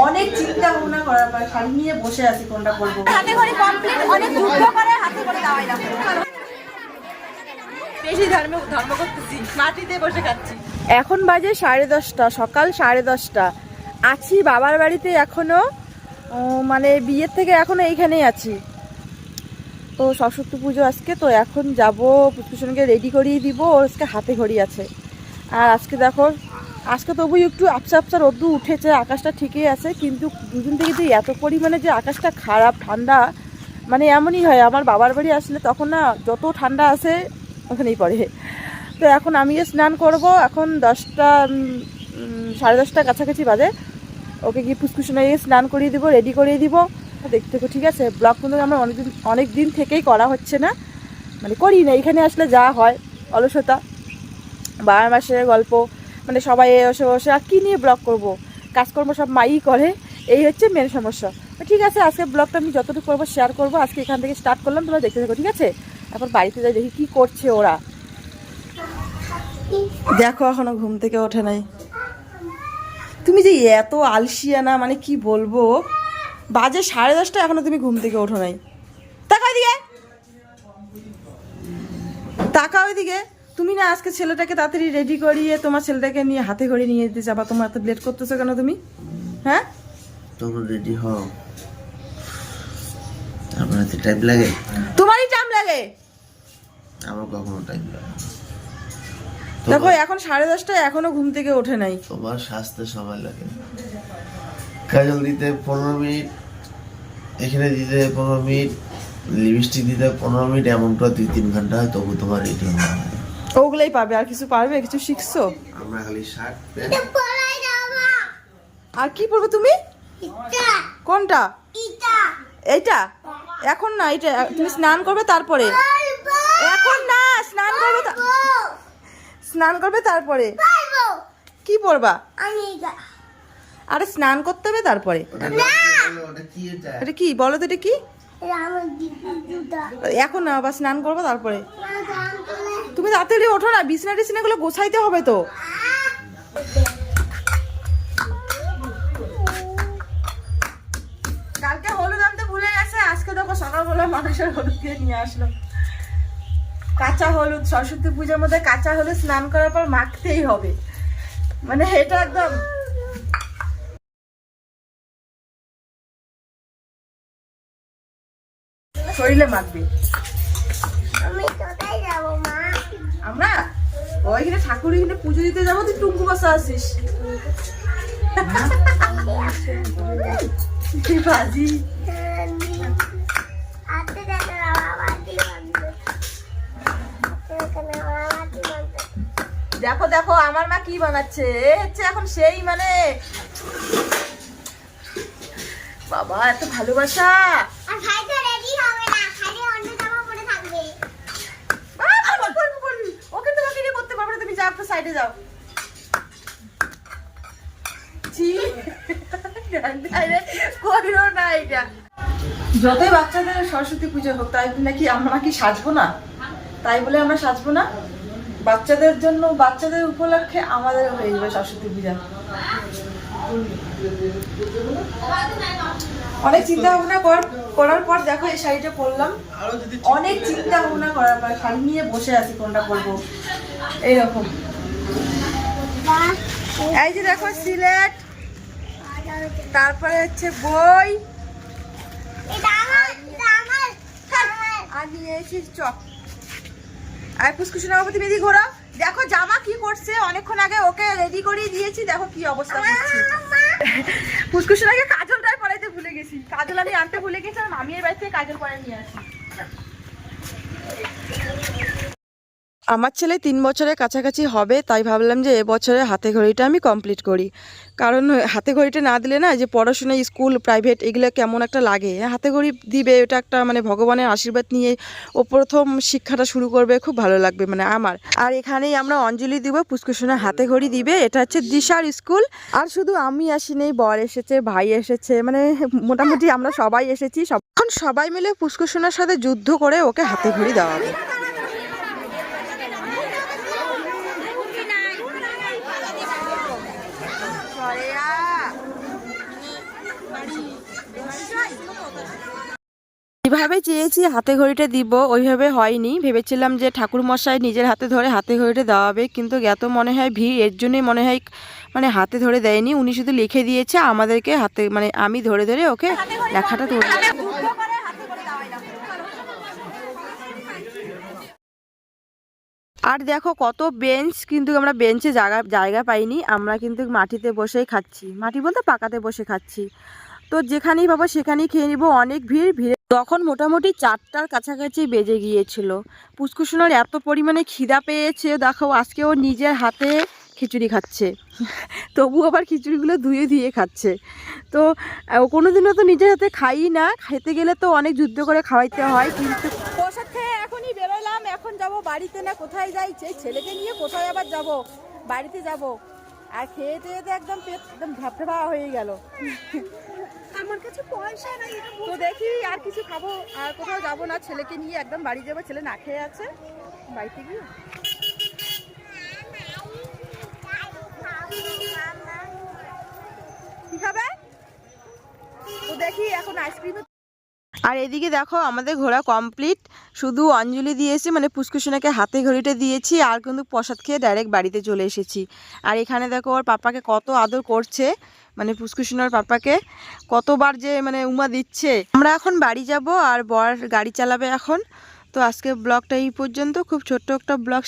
অনেক চিন্তা ভাবনা করার পর শাড়ি নিয়ে বসে আছি কোনটা পরবো। হাতে করে কমপ্লিট, অনেক যুদ্ধ করে হাতে করে দাওয়াই না। বেশি ধর্ম করতেছি, মাটিতে বসে খাচ্ছি। এখন বাজে 10:30, সকাল 10:30 আছি বাবার বাড়িতে এখনো, মানে বিয়ের থেকে এখনো এইখানেই আছি। তো সরস্বতী পুজো আজকে, তো এখন যাব পুষ্পিসনকে রেডি করিয়ে দিব। ওর আজকে হাতে ঘড়ি আছে। আর আজকে দেখো, আজকে তবু একটু আপসা আপসা রোদ্দুর উঠেছে, আকাশটা ঠিকই আছে, কিন্তু দুদিন থেকে যে এত পরিমাণে যে আকাশটা খারাপ ঠান্ডা, মানে এমনই হয়। আমার বাবার বাড়ি আসলে তখন না যত ঠান্ডা আসে ওখানেই পড়ে। তো এখন আমি স্নান করব, এখন 10টা 10:30 কাছাকাছি বাজে। ওকে গিয়ে পুষ্কুসনে স্নান করিয়ে দিব, রেডি করিয়ে দিব। দেখতে থাকো, ঠিক আছে? ব্লগ কিন্তু আমরা অনেক দিন থেকেই করা হচ্ছে না, মানে করি না। এখানে আসলে যা হয় অলসতা, 12 মাসের গল্প, মানে সবাই বসে বসে আর কী নিয়ে ব্লগ করব, কাজকর্ম সব মাই করে, এই হচ্ছে মেন সমস্যা। ঠিক আছে, আজকে ব্লগটা আমি যতটুকু করবো শেয়ার করবো। আজকে এখান থেকে স্টার্ট করলাম, তোমরা দেখতে থাকো, ঠিক আছে? এখন বাড়িতে যাই, দেখি কি করছে ওরা। দেখো এখনো ঘুম থেকে ওঠে নাই। তুমি যে এত আলসিয়া না, মানে কি বলবো, বাজে 10:30 এখনো তুমি ঘুম থেকে ওঠো নাই। তাকাও ওইদিকে, তাকাও ওইদিকে। তুমি না আজকে ছেলেটাকে তাড়াতাড়ি রেডি করিয়ে তোমার ছেলেটাকে নিয়ে হাতে ঘড়ি নিয়ে যেতে যাবা, তোমার এত লেট করতেছো কেন তুমি? হ্যাঁ, তোমরা রেডি হও, আমার হাতে টাইম লাগে। তোমারই টাইম লাগে, আমার কখনো টাইম লাগে। দেখো এখন 10:30 এখনো ঘুম থেকে ওঠে নাই। তোমার সাজতে সময় লাগে, কাজল দিতে 15 মিনিট, এখানে দিতে 15 মিনিট, লিপস্টিক দিতে 15 মিনিট, এমনটা 2-3 ঘন্টা হয়, তবু তোমার রেডি হওয়া হয়। ওগুলাই পাবে, আর কিছু পারবে? কিছু শিখছো? আমরা খালি শার্ট আর কি পরবে তুমি? কোনটা? এইটা? এখন না, এটা তুমি স্নান করবে তারপরে। এখন না, স্নান করবে, স্নান করবে তারপরে। কি পরবা? আরে স্নান করতে হবে তারপরে। এটা কি বলো তো, এটা কি? এখন না, আবার স্নান করবো তারপরে। তুমি তাড়াতাড়ি ওঠো না, বিছনা টিছনা গুলো গোছাইতে হবে তো। কালকে হলুদ আনতে ভুলে গেছে, আজকে দেখো সকালবেলা মানুষের হলুদ দিয়ে নিয়ে আসলো। কাঁচা হলুদ, সরস্বতী পূজার মধ্যে কাঁচা হলুদ স্নান করার পর মাখতেই হবে, মানে এটা একদম শরীরে মাখবে। আমরা ওইখানে ঠাকুর এখানে পুজো দিতে যাবো, তুই টুঙ্কু বসা আসিস। বাজি দেখো দেখো আমার মা কি বানাচ্ছে, হচ্ছে এখন সেই মানে বাবা এত ভালোবাসা। ওকে তোমাকে নিয়ে করতে পারবে না, তুমি যাও, সাইডে যাও। যতই বাচ্চাদের সরস্বতী পুজো হোক, তাই নাকি আমরা কি সাজবো না? তাই বলে আমরা সাজবো না? বাচ্চাদের জন্য, বাচ্চাদের উপলক্ষে আমাদের হয়ে যাবে সরস্বতী পূজা। অনেক চিন্তা ভাবনা করার পর দেখো এই শাড়িটা পরলাম। অনেক চিন্তা ভাবনা করার পর শাড়ি নিয়ে বসে আছি কোনটা পরবো, এইরকম। এই যে দেখো সিলেট, তারপরে হচ্ছে বই, আর নিয়ে এসেছি চক। আর পুষ্কুসোনা বাবুতি বেদি ঘোরা। দেখো জামা কি করছে, অনেকক্ষণ আগে ওকে রেডি করিয়ে দিয়েছি, দেখো কি অবস্থা করছে। পুষ্কুসোনাকে কাজলটাই পরাইতে ভুলে গেছি, কাজল আমি আনতে ভুলে গেছি, আর মামির বাড়ি থেকে কাজল পরাই নিয়ে আসি। আমার ছেলে 3 বছরের কাছাকাছি হবে, তাই ভাবলাম যে এবছরে হাতে ঘড়িটা আমি কমপ্লিট করি। কারণ হাতে ঘড়িটা না দিলে না, যে পড়াশোনা, স্কুল, প্রাইভেট, এগুলো কেমন একটা লাগে। হাতে ঘড়ি দিবে, এটা একটা মানে ভগবানের আশীর্বাদ নিয়ে ও প্রথম শিক্ষাটা শুরু করবে, খুব ভালো লাগবে মানে আমার। আর এখানেই আমরা অঞ্জলি দিব, পুষ্কুসোনা হাতে ঘড়ি দিবে। এটা হচ্ছে দিশার স্কুল। আর শুধু আমি আসিনি, বর এসেছে, ভাই এসেছে, মানে মোটামুটি আমরা সবাই এসেছি। এখন সবাই মিলে পুষ্কুসোনার সাথে যুদ্ধ করে ওকে হাতে ঘড়ি দেওয়া হবে। যেভাবে চেয়েছি হাতে ঘড়িটা দিব ওইভাবে হয়নি, ভেবেছিলাম যে ঠাকুর মশাই নিজের হাতে ধরে হাতে ঘড়িটা দেওয়াবে, কিন্তু এত মনে হয় ভিড়, এর জন্যই মনে হয় মানে হাতে ধরে দেয়নি, উনি শুধু লিখে দিয়েছে আমাদেরকে হাতে, মানে আমি ধরে ধরে ওকে লেখাটা ধরে যুদ্ধ করে হাতে করে দেওয়াই লাগবে। আর দেখো কত বেঞ্চ, কিন্তু আমরা বেঞ্চে জায়গা পাইনি, আমরা কিন্তু মাটিতে বসেই খাচ্ছি, মাটি বলতে পাকাতে বসে খাচ্ছি। তো যেখানেই পাবো সেখানেই খেয়ে নিব, অনেক ভিড়। তখন মোটামুটি 4টার কাছাকাছি বেজে গিয়েছিল। পুষ্কুসোনার এত পরিমাণে খিদা পেয়েছে, দেখো আজকে ও নিজের হাতে খিচুড়ি খাচ্ছে, তবু আবার খিচুড়িগুলো ধুয়ে খাচ্ছে। তো কোনোদিনও তো নিজের হাতে খাই না, খেতে গেলে তো অনেক যুদ্ধ করে খাওয়াইতে হয়। কিন্তু প্রসাদ খেয়ে এখনই বেরোলাম, এখন যাব বাড়িতে, না কোথায় যাই, সেই ছেলেকে নিয়ে কোথায় আবার যাব, বাড়িতে যাব। আর খেয়ে টেয়ে তো একদম পেট একদম ভাবভা হয়ে গেল। আমার কাছে পয়সা নাই, তো দেখি আর কিছু খাবো, আর কোথাও যাবো না, ছেলেকে নিয়ে একদম বাড়ি যাবো, ছেলে না খেয়ে আছে, বাড়িতে গিয়ে কি খাবে, তো দেখি এখন আইসক্রিম। আর এদিকে দেখো আমাদের ঘোরা কমপ্লিট, শুধু অঞ্জলি দিয়েছি, মানে পুষ্কুসোনাকে হাতে ঘড়িটা দিয়েছি, আর কিন্তু প্রসাদ খেয়ে ডাইরেক্ট বাড়িতে চলে এসেছি। আর এখানে দেখো ওর পাপাকে কত আদর করছে, মানে পুষ্কুসোনার পাপাকে কতবার যে মানে উমা দিচ্ছে। আমরা এখন বাড়ি যাব, আর বর গাড়ি চালাবে এখন। তো আজকে ব্লগটা এই পর্যন্ত, খুব ছোট্ট একটা ব্লগ